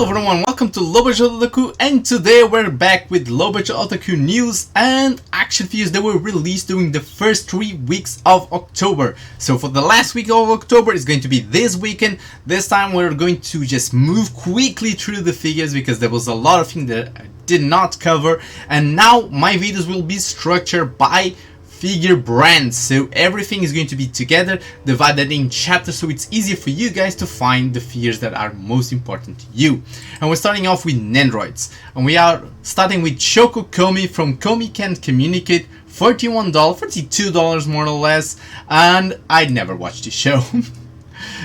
Hello everyone, welcome to Jojo Otaku, and today we're back with Jojo Otaku news and action figures that were released during the first 3 weeks of October. So for the last week of October, it's going to be this weekend. This time we're going to just move quickly through the figures because there was a lot of things that I did not cover, and now my videos will be structured by figure brands, so everything is going to be together, divided in chapters, so it's easier for you guys to find the figures that are most important to you. And we're starting off with Nendoroids, and we are starting with Shoko Komi from Komi Can't Communicate, $41, $42 more or less, and I never watched the show.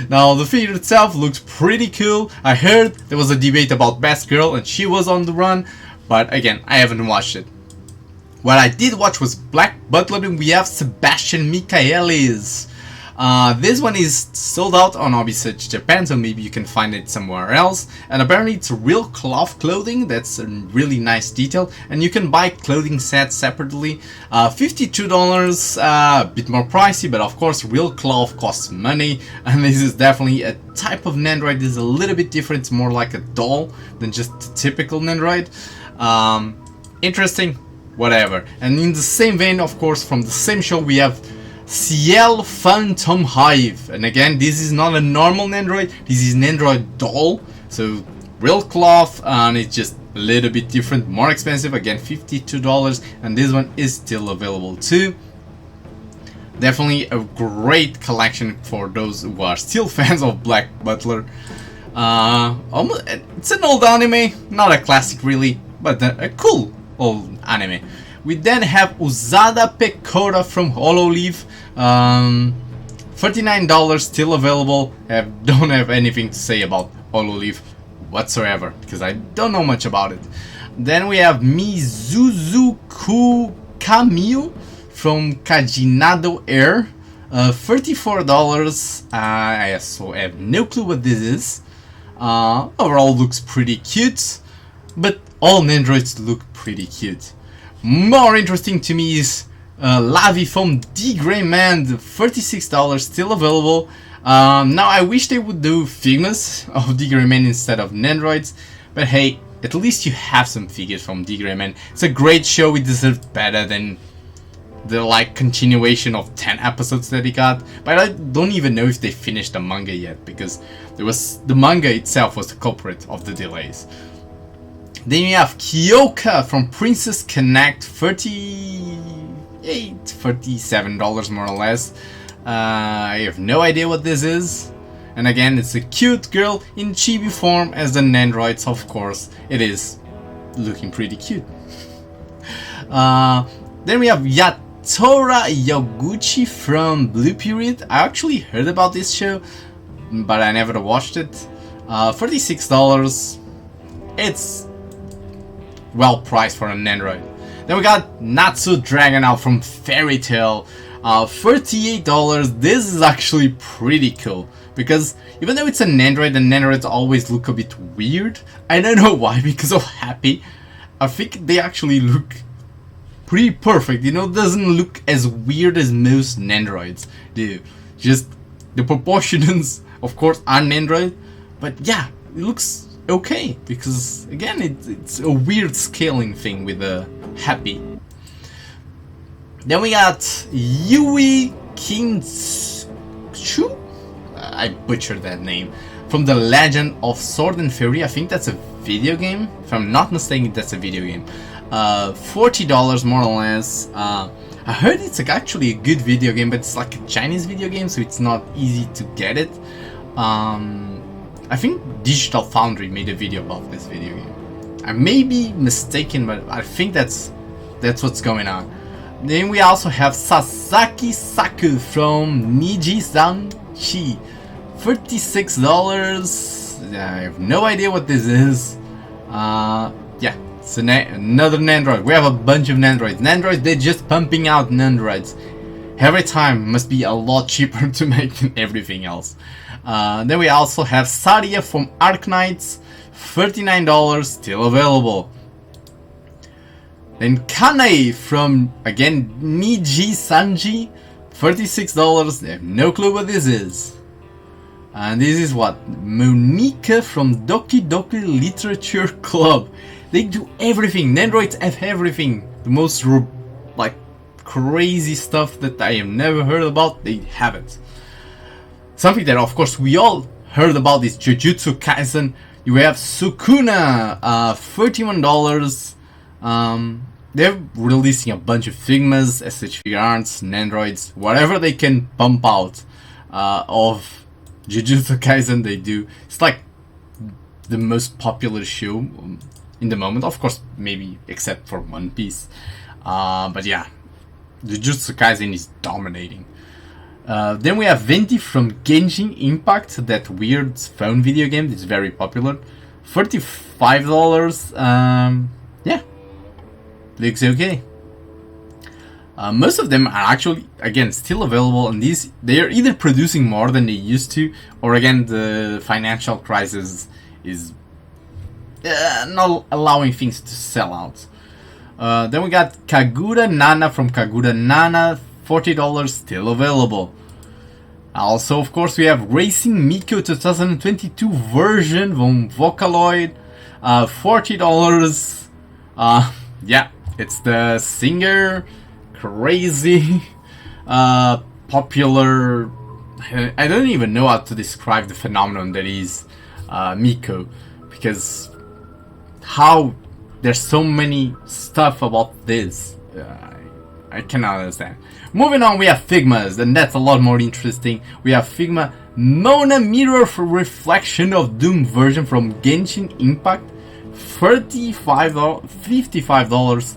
Now the figure itself looks pretty cool. I heard there was a debate about Best Girl and she was on the run, but again, I haven't watched it. What I did watch was Black Butler, and we have Sebastian Michaelis. This one is sold out on Hobbysearch Japan, so maybe you can find it somewhere else. And apparently it's real cloth clothing, that's a really nice detail. And you can buy clothing sets separately. $52, a bit more pricey, but of course real cloth costs money. And this is definitely a type of Nendoroid. This is a little bit different, it's more like a doll than just a typical Nendoroid. Interesting. Whatever. And in the same vein, of course, from the same show, we have Ciel Phantom Hive. And again, this is not a normal Nendoroid, this is Nendoroid doll. So real cloth, and it's just a little bit different, more expensive. Again, $52, and this one is still available too. Definitely a great collection for those who are still fans of Black Butler. It's an old anime, not a classic really, but a cool old anime. We then have Usada Pecora from Hololive, $39 still available. I don't have anything to say about Hololive whatsoever because I don't know much about it. Then we have Mizuzuku Kamiyu from Kajinado Air, $34. I also have no clue what this is. Overall looks pretty cute, but all Nendoroids look pretty cute. More interesting to me is Lavi from The Grey Man, $36 still available. Now I wish they would do Figmas of The Grey Man instead of Nendoroids, but hey, at least you have some figures from The Grey Man. It's a great show, it deserves better than the continuation of 10 episodes that he got. But I don't even know if they finished the manga yet, because the manga itself was the culprit of the delays. Then you have Kyoka from Princess Connect, $37 more or less. I have no idea what this is. And again, it's a cute girl in chibi form as the Nendoroids, of course. It is looking pretty cute. Then we have Yatora Yoguchi from Blue Period. I actually heard about this show, but I never watched it. $36. It's well priced for a Nendoroid. Then we got Natsu Dragonaut from Fairy Tail, $38. This is actually pretty cool because even though it's a Nendoroid, the Nendoroids always look a bit weird. I don't know why, because of Happy. I think they actually look pretty perfect, you know, doesn't look as weird as most Nendoroids do. Just the proportions, of course, are Nendoroid, but yeah, it looks okay because again it's a weird scaling thing with the Happy. Then we got Yui Kinchu, I butchered that name, from The Legend of Sword and Fury. I think that's a video game, if I'm not mistaken. That's a video game. $40 more or less. I heard it's actually a good video game, but it's like a Chinese video game, so it's not easy to get it. I think Digital Foundry made a video about this video game. I may be mistaken, but I think that's what's going on. Then we also have Sasaki Saku from Niji-san-chi, $36. I have no idea what this is. Yeah, it's another Nendoroid. We have a bunch of Nendoroids. Nendoroids, they're just pumping out Nendoroids. Every time must be a lot cheaper to make than everything else. Then we also have Saria from Arknights, $39, still available. Then Kanei from, again, Niji Sanji, $36. I have no clue what this is. And this is what? Monica from Doki Doki Literature Club. They do everything. Nendoroids have everything. The most like crazy stuff that I have never heard about, they have it. Something that of course we all heard about is Jujutsu Kaisen. You have Sukuna, $31. They're releasing a bunch of Figmas, SH figure arts, Nendoroids, whatever they can pump out of Jujutsu Kaisen they do. It's like the most popular show in the moment, of course, maybe except for One Piece. But yeah, Jujutsu Kaisen is dominating. Then we have Venti from Genshin Impact, that weird phone video game that's very popular. $35. Yeah, looks okay. Most of them are actually, again, still available, and these they are either producing more than they used to, or again the financial crisis is not allowing things to sell out. Then we got Kagura Nana from Kagura Nana, $40, still available. Also, of course, we have Racing Miko 2022 version from Vocaloid, $40. Yeah, it's the singer, crazy, popular. I don't even know how to describe the phenomenon that is Miko, because how there's so many stuff about this. I cannot understand. Moving on, we have Figmas, and that's a lot more interesting. We have Figma Mona Mirror for Reflection of Doom version from Genshin Impact, $55.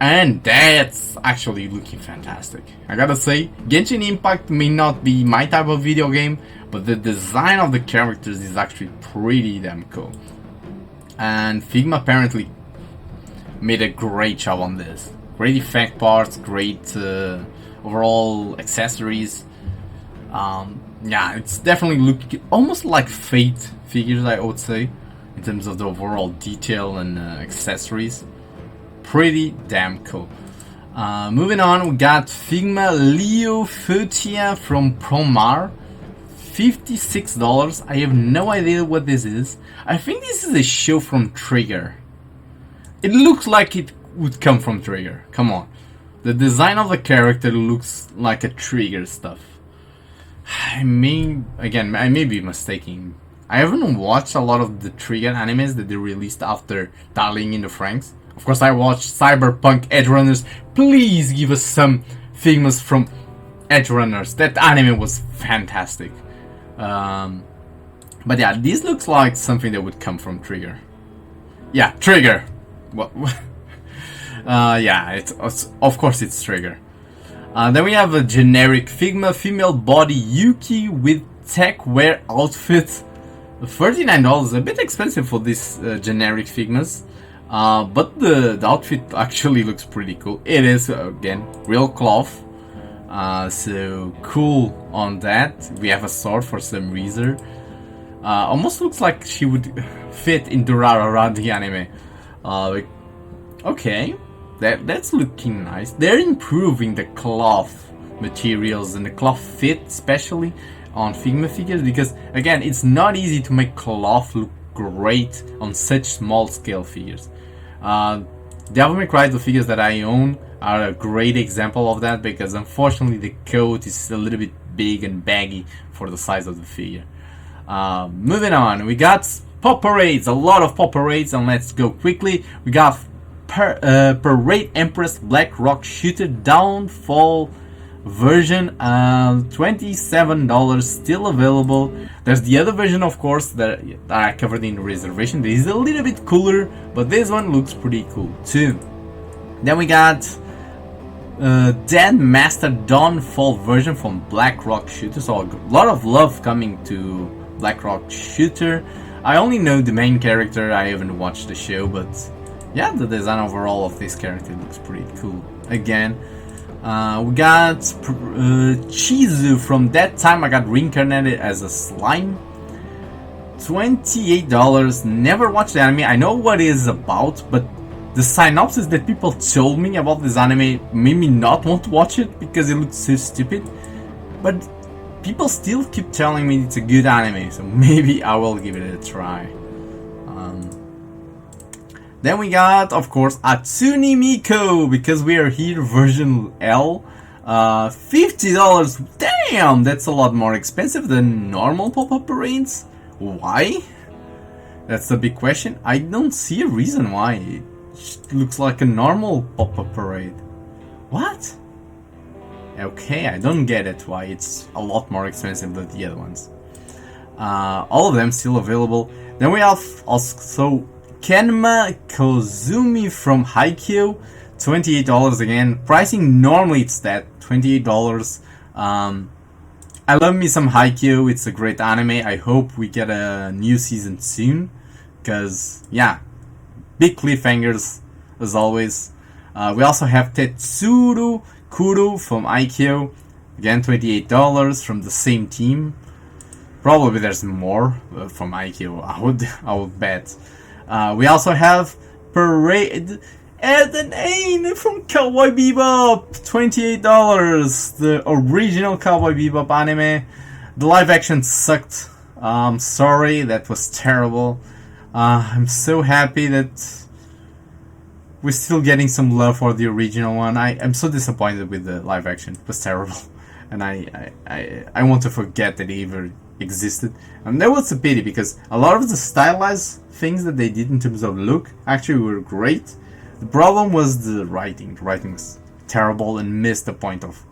And that's actually looking fantastic. I gotta say, Genshin Impact may not be my type of video game, but the design of the characters is actually pretty damn cool. And Figma apparently made a great job on this. Great effect parts, great overall accessories. Yeah, it's definitely looking almost like Fate figures, I would say, in terms of the overall detail and accessories. Pretty damn cool. Moving on, we got Figma Leo Futia from Promar, $56. I have no idea what this is. I think this is a show from Trigger. It looks like it would come from Trigger. Come on. The design of the character looks like a Trigger stuff. I may be mistaken. I haven't watched a lot of the Trigger animes that they released after Darling in the Franxx. Of course, I watched Cyberpunk Edgerunners. Please give us some Figmas from Edgerunners. That anime was fantastic. But yeah, this looks like something that would come from Trigger. Yeah, Trigger. What? Yeah, it's of course it's Trigger. Then we have a generic Figma female body Yuki with tech wear outfit. $39, a bit expensive for this generic Figmas. But the outfit actually looks pretty cool. It is, again, real cloth. So cool on that. We have a sword for some reason. Almost looks like she would fit in Durarara the anime. Okay, that's looking nice. They're improving the cloth materials and the cloth fit, especially on Figma figures, because again, it's not easy to make cloth look great on such small scale figures. Devil May Cry, the figures that I own, are a great example of that, because unfortunately the coat is a little bit big and baggy for the size of the figure. Moving on, we got pop parades, a lot of pop parades, and let's go quickly. We got Parade Empress Black Rock Shooter Downfall version, $27, still available. There's the other version, of course, that I covered in the reservation. This is a little bit cooler, but this one looks pretty cool too. Then we got Dead Master Dawnfall version from Black Rock Shooter. So a lot of love coming to Black Rock Shooter. I only know the main character, I haven't watched the show, but yeah, the design overall of this character looks pretty cool. Again, we got Chizu from That Time I Got Reincarnated as a Slime. $28. Never watched the anime. I know what it is about, but the synopsis that people told me about this anime made me not want to watch it because it looks so stupid. But people still keep telling me it's a good anime, so maybe I will give it a try. Then we got, of course, Atsune Miko, because we are here version L. $50. Damn, that's a lot more expensive than normal pop-up parades. Why? That's the big question. I don't see a reason why. It looks like a normal pop-up parade. What? Okay, I don't get it why it's a lot more expensive than the other ones. All of them still available. Then we have also Kenma Kozumi from Haikyuu, $28 again. Pricing normally it's that $28. I love me some Haikyuu. It's a great anime. I hope we get a new season soon, because yeah, big cliffhangers as always. We also have Tetsuru Kuru from Haikyuu, again $28 from the same team. Probably there's more from Haikyuu. I would bet. We also have Parade at an Ain from Cowboy Bebop, $28. The original Cowboy Bebop anime. The live action sucked. Sorry, that was terrible. I'm so happy that we're still getting some love for the original one. I'm so disappointed with the live action. It was terrible, and I want to forget that it ever existed. And that was a pity, because a lot of the stylized things that they did in terms of look actually were great. The problem was the writing. The writing was terrible and missed the point of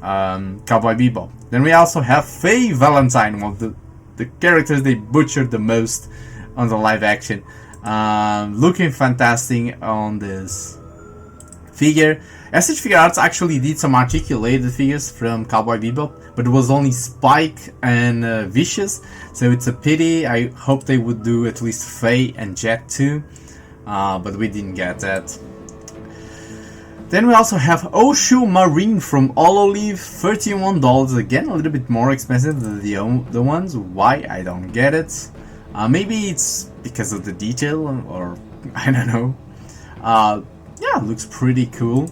Cowboy Bebop. Then we also have Faye Valentine, one of the characters they butchered the most on the live action. Looking fantastic on this figure. SH Figure Arts actually did some articulated figures from Cowboy Bebop, but it was only Spike and Vicious, so it's a pity. I hope they would do at least Faye and Jet too, but we didn't get that. Then we also have Oshu Marine from Hololive, $31, again a little bit more expensive than the ones. Why? I don't get it. Maybe it's because of the detail, or I don't know. Yeah, looks pretty cool.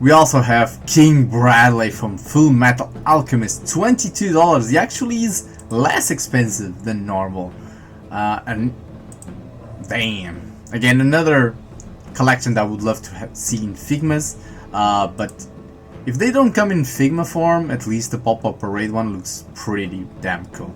We also have King Bradley from Full Metal Alchemist, $22. He actually is less expensive than normal. And damn, again another collection that I would love to see in Figmas. But if they don't come in Figma form, at least the pop-up parade one looks pretty damn cool.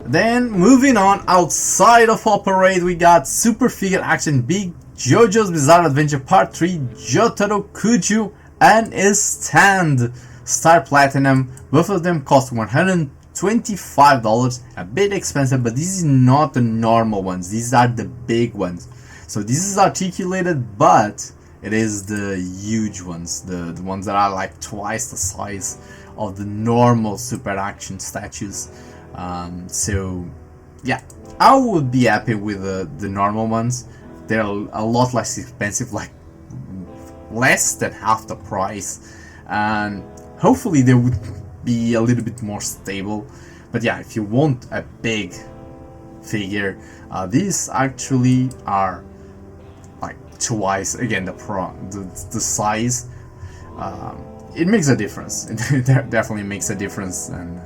Then moving on, outside of Pop Parade, we got Super Figure Action Big JoJo's Bizarre Adventure Part 3, Jotaro Kuju, and his stand, Star Platinum. Both of them cost $125, a bit expensive, but this is not the normal ones. These are the big ones. So this is articulated, but it is the huge ones, the ones that are like twice the size of the normal Super Action statues. So yeah, I would be happy with the normal ones. They're a lot less expensive, like less than half the price, and hopefully they would be a little bit more stable. But yeah, if you want a big figure, these actually are like twice again the size. It makes a difference. It definitely makes a difference, and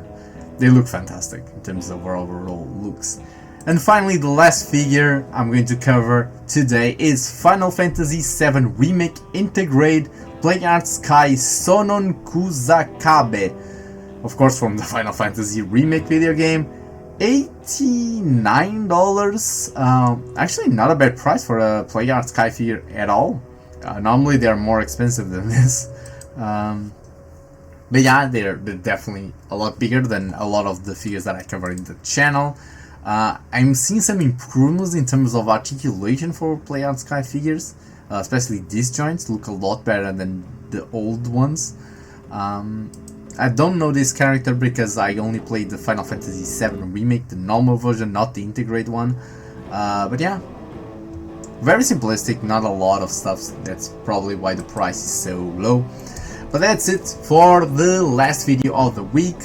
they look fantastic in terms of overall looks. And finally, the last figure I'm going to cover today is Final Fantasy VII Remake Integrate Playart Sky Sonon Kusakabe. Of course, from the Final Fantasy Remake video game. $89. Actually, not a bad price for a Playart Sky figure at all. Normally, they're more expensive than this. But yeah, they're definitely a lot bigger than a lot of the figures that I cover in the channel. I'm seeing some improvements in terms of articulation for Playart Sky figures, especially these joints look a lot better than the old ones. I don't know this character because I only played the Final Fantasy VII Remake, the normal version, not the Integrate one. But yeah, very simplistic, not a lot of stuff. That's probably why the price is so low. But that's it for the last video of the week.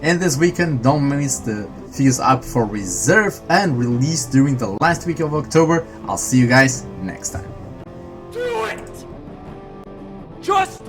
And this weekend, don't miss the figures up for reserve and release during the last week of October. I'll see you guys next time. Do it! Just